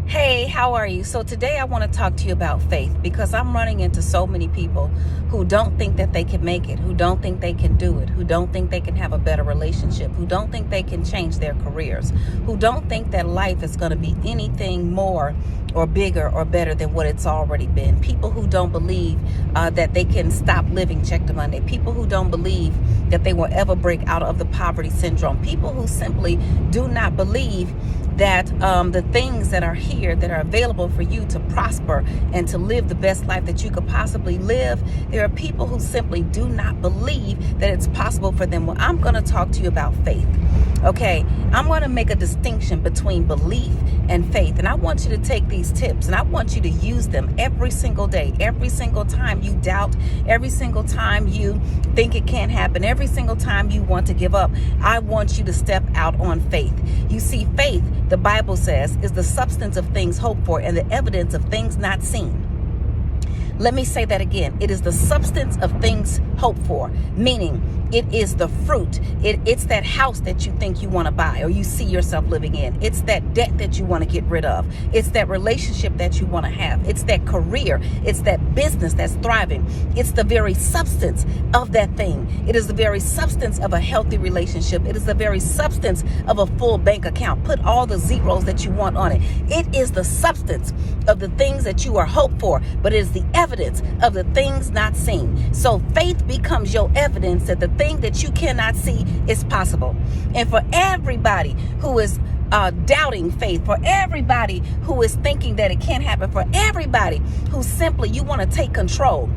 Hey, how are you? So today I want to talk to you about faith because I'm running into so many people who don't think that they can make it, who don't think they can do it, who don't think they can have a better relationship, who don't think they can change their careers, who don't think that life is going to be anything more or bigger or better than what it's already been. People who don't believe that they can stop living check to Monday. People who don't believe that they will ever break out of the poverty syndrome. People who simply do not believe that the things that are here that are available for you to prosper and to live the best life that you could possibly live, there are people who simply do not believe that it's possible for them. Well, I'm going to talk to you about faith. Okay, I'm going to make a distinction between belief and faith, and I want you to take these tips and I want you to use them every single day. Every single time you doubt, every single time you think it can't happen, every single time you want to give up, I want you to step out on faith. You see, faith, the Bible says, is the substance of things hoped for and the evidence of things not seen. Let me say that again. It is the substance of things hoped for, meaning it is the fruit. It's that house that you think you want to buy or you see yourself living in. It's that debt that you want to get rid of. It's that relationship that you want to have. It's that career. It's that business that's thriving. It's the very substance of that thing. It is the very substance of a healthy relationship. It is the very substance of a full bank account. Put all the zeros that you want on it. It is the substance of the things that you are hoped for, but it is the evidence of the things not seen. So faith becomes your evidence that the thing that you cannot see is possible. And for everybody who is doubting faith, for everybody who is thinking that it can't happen, for everybody who simply you want to take control.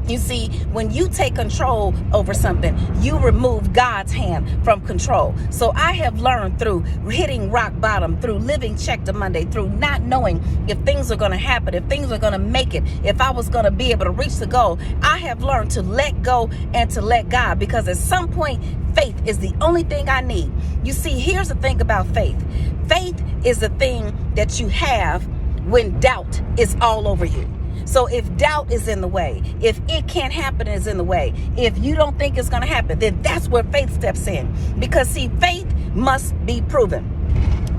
You see, when you take control over something, you remove God's hand from control. So I have learned through hitting rock bottom, through living check to Monday, through not knowing if things are going to happen, if things are going to make it, if I was going to be able to reach the goal. I have learned to let go and to let God, because at some point, faith is the only thing I need. You see, here's the thing about faith. Faith is the thing that you have when doubt is all over you. So if doubt is in the way, if it can't happen is in the way, if you don't think it's going to happen, then that's where faith steps in. Because see, faith must be proven.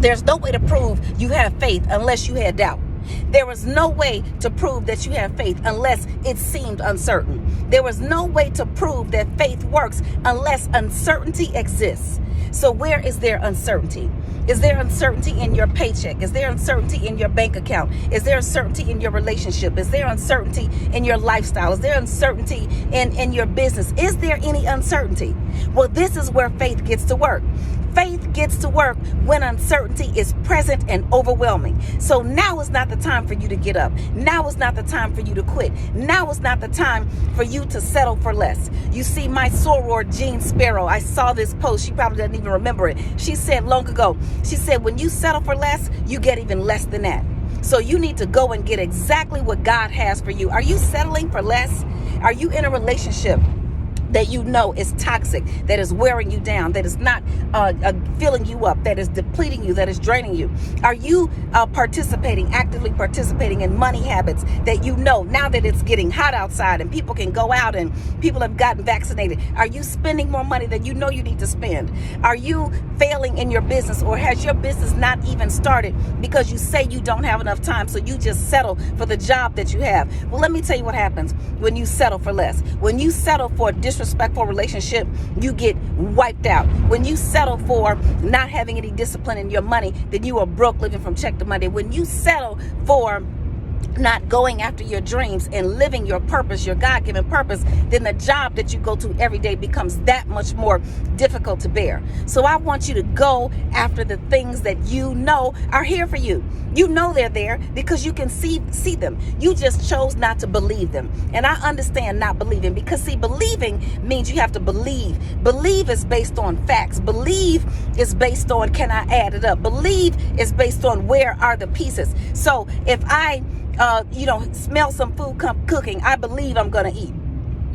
There's no way to prove you have faith unless you had doubt. There was no way to prove that you have faith unless it seemed uncertain. There was no way to prove that faith works unless uncertainty exists. So where is there uncertainty? Is there uncertainty in your paycheck? Is there uncertainty in your bank account? Is there uncertainty in your relationship? Is there uncertainty in your lifestyle? Is there uncertainty in your business? Is there any uncertainty? Well, this is where faith gets to work. Faith gets to work when uncertainty is present and overwhelming. So now is not the time for you to get up. Now is not the time for you to quit. Now is not the time for you to settle for less. You see, my soror, Jean Sparrow, I saw this post. She probably doesn't even remember it. She said long ago, she said, when you settle for less, you get even less than that. So you need to go and get exactly what God has for you. Are you settling for less? Are you in a relationship that you know is toxic, that is wearing you down, that is not filling you up, that is depleting you, that is draining you? Are you actively participating in money habits that you know now that it's getting hot outside and people can go out and people have gotten vaccinated? Are you spending more money than you know you need to spend? Are you failing in your business, or has your business not even started because you say you don't have enough time, so you just settle for the job that you have? Well, let me tell you what happens when you settle for less. When you settle for disrespectful relationship, you get wiped out. When you settle for not having any discipline in your money, then you are broke living from check to Monday. When you settle for not going after your dreams and living your purpose, your God-given purpose, then the job that you go to every day becomes that much more difficult to bear. So I want you to go after the things that you know are here for you. You know they're there because you can see them. You just chose not to believe them. And I understand not believing, because see, believing means you have to believe. Believe is based on facts. Believe is based on, can I add it up? Believe is based on, where are the pieces? So if I smell some food cooking, I believe I'm going to eat.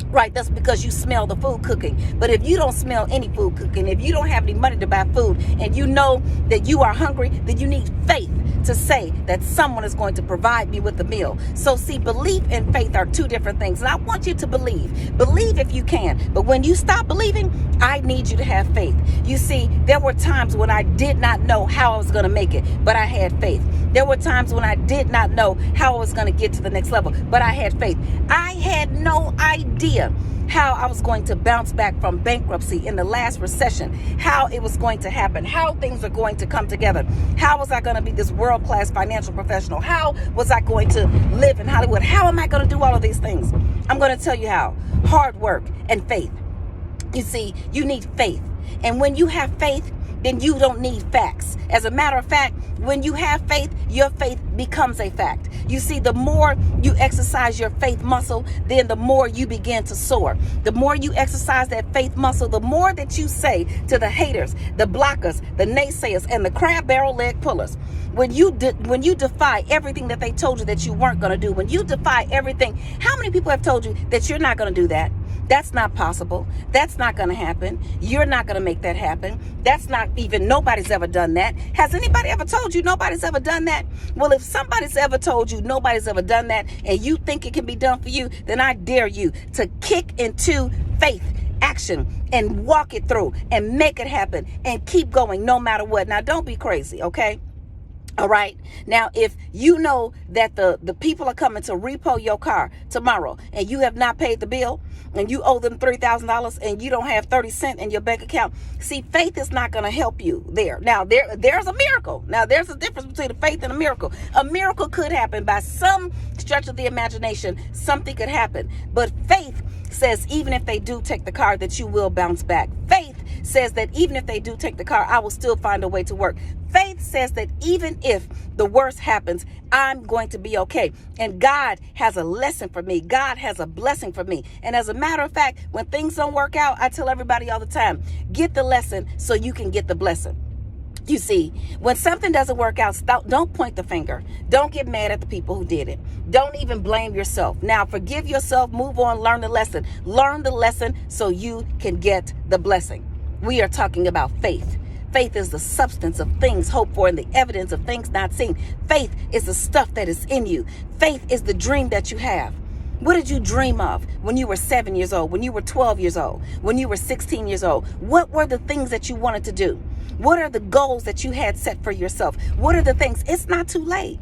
Right, that's because you smell the food cooking. But if you don't smell any food cooking, if you don't have any money to buy food, and you know that you are hungry, then you need faith to say that someone is going to provide me with a meal. So see, belief and faith are two different things. And I want you to believe. Believe if you can. But when you stop believing, I need you to have faith. You see, there were times when I did not know how I was going to make it, but I had faith. There were times when I did not know how I was going to get to the next level, but I had faith. I had no idea how I was going to bounce back from bankruptcy in the last recession, how it was going to happen, how things are going to come together. How was I going to be this world-class financial professional? How was I going to live in Hollywood? How am I going to do all of these things? I'm going to tell you how. Hard work and faith. You see, you need faith. And when you have faith, then you don't need facts. As a matter of fact, when you have faith, your faith becomes a fact. You see, the more you exercise your faith muscle, then the more you begin to soar. The more you exercise that faith muscle, the more that you say to the haters, the blockers, the naysayers, and the crab barrel leg pullers. When you defy everything that they told you that you weren't going to do, when you defy everything, how many people have told you that you're not going to do that? That's not possible. That's not going to happen. You're not going to make that happen. That's not even, nobody's ever done that. Has anybody ever told you nobody's ever done that? Well, if somebody's ever told you nobody's ever done that and you think it can be done for you, then I dare you to kick into faith action and walk it through and make it happen and keep going no matter what. Now, don't be crazy, okay? All right. Now, if you know that the people are coming to repo your car tomorrow and you have not paid the bill and you owe them $3,000 and you don't have 30 cents in your bank account, see, faith is not going to help you there. Now, there's a miracle. Now, there's a difference between a faith and a miracle. A miracle could happen by some stretch of the imagination. Something could happen. But faith says even if they do take the car, that you will bounce back. Faith says that even if they do take the car, I will still find a way to work. Faith says that even if the worst happens, I'm going to be okay. And God has a lesson for me. God has a blessing for me. And as a matter of fact, when things don't work out, I tell everybody all the time, get the lesson so you can get the blessing. You see, when something doesn't work out, don't point the finger. Don't get mad at the people who did it. Don't even blame yourself. Now, forgive yourself, move on, learn the lesson. Learn the lesson so you can get the blessing. We are talking about faith. Faith is the substance of things hoped for and the evidence of things not seen. Faith is the stuff that is in you. Faith is the dream that you have. What did you dream of when you were 7 years old, when you were 12 years old, when you were 16 years old? What were the things that you wanted to do? What are the goals that you had set for yourself? What are the things? It's not too late.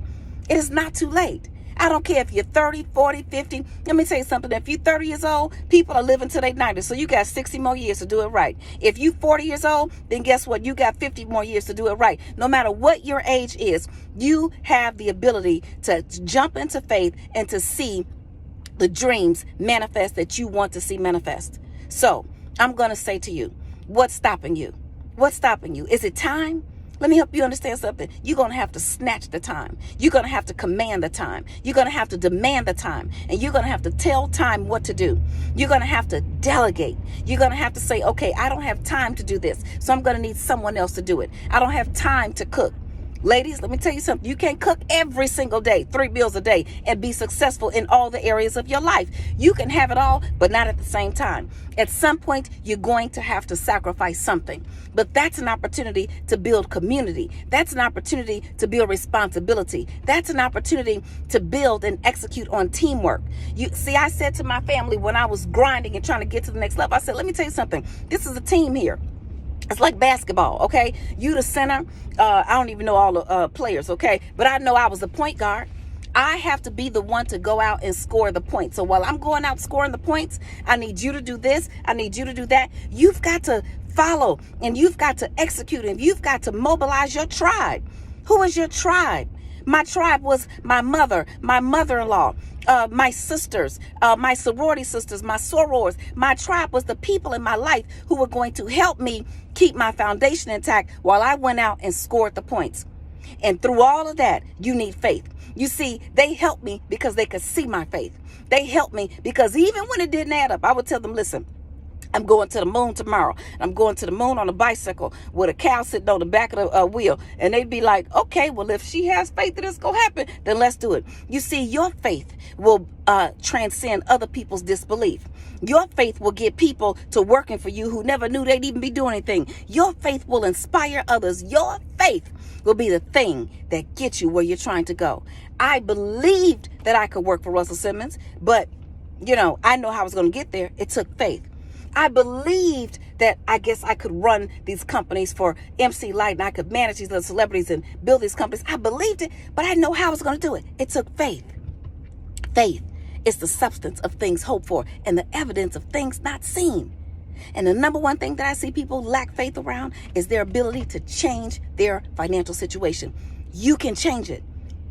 It is not too late. I don't care if you're 30, 40, 50. Let me tell you something. If you're 30 years old, people are living till they're 90. So you got 60 more years to do it right. If you're 40 years old, then guess what? You got 50 more years to do it right. No matter what your age is, you have the ability to jump into faith and to see the dreams manifest that you want to see manifest. So I'm going to say to you, what's stopping you? What's stopping you? Is it time? Let me help you understand something. You're going to have to snatch the time. You're going to have to command the time. You're going to have to demand the time. And you're going to have to tell time what to do. You're going to have to delegate. You're going to have to say, okay, I don't have time to do this, so I'm going to need someone else to do it. I don't have time to cook. Ladies, let me tell you something. You can't cook every single day, 3 meals a day, and be successful in all the areas of your life. You can have it all, but not at the same time. At some point, you're going to have to sacrifice something. But that's an opportunity to build community. That's an opportunity to build responsibility. That's an opportunity to build and execute on teamwork. You see, I said to my family when I was grinding and trying to get to the next level, I said, let me tell you something. This is a team here. It's like basketball, okay? You the center. I don't even know all the players, okay? But I know I was the point guard. I have to be the one to go out and score the points. So while I'm going out scoring the points, I need you to do this. I need you to do that. You've got to follow and you've got to execute and you've got to mobilize your tribe. Who is your tribe? My tribe was my mother, my mother-in-law, my sisters, my sorority sisters, my sorors. My tribe was the people in my life who were going to help me keep my foundation intact while I went out and scored the points. And through all of that, you need faith. You see, they helped me because they could see my faith. They helped me because even when it didn't add up, I would tell them, listen, I'm going to the moon tomorrow. I'm going to the moon on a bicycle with a cow sitting on the back of the wheel. And they'd be like, okay, well, if she has faith that it's going to happen, then let's do it. You see, your faith will transcend other people's disbelief. Your faith will get people to working for you who never knew they'd even be doing anything. Your faith will inspire others. Your faith will be the thing that gets you where you're trying to go. I believed that I could work for Russell Simmons, but, I know how I was going to get there. It took faith. I believed that I guess I could run these companies for MC Light and I could manage these little celebrities and build these companies. I believed it, but I didn't know how I was going to do it. It took faith. Faith is the substance of things hoped for and the evidence of things not seen. And the number one thing that I see people lack faith around is their ability to change their financial situation. You can change it.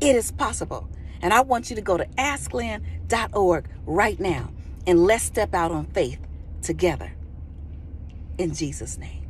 It is possible. And I want you to go to askglenn.org right now and let's step out on faith together. In Jesus' name.